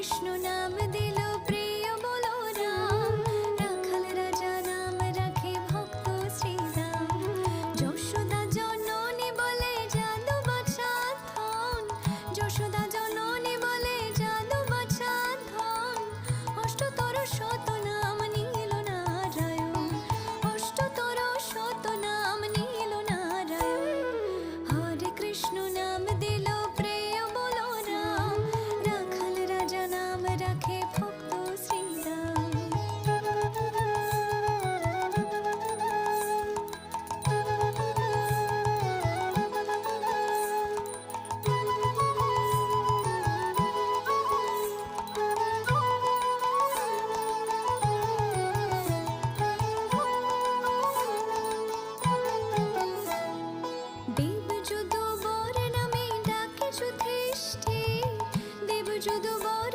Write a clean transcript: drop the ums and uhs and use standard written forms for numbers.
কৃষ্ণ নাম দিল প্রিয় বলো রাম, রাখাল রাজা নাম রাখে ভক্ত শ্রীরাম। যশোদা জননী বলে জাদু বাছা ধন, যশোদা জননী বলে জাদু বাছা ধন। অষ্টতর শত নাম নীল নারায়ণ, অষ্টতর শত নাম নীল নারায়ণ। হরে কৃষ্ণ নাম দিল প্রিয় বলো রাম, রাখাল রাজা নাম রাখে ভক্ত শ্রীরাম। দেবযদু বর নামে ডাকে যুধিষ্ঠির, দেবযদু বর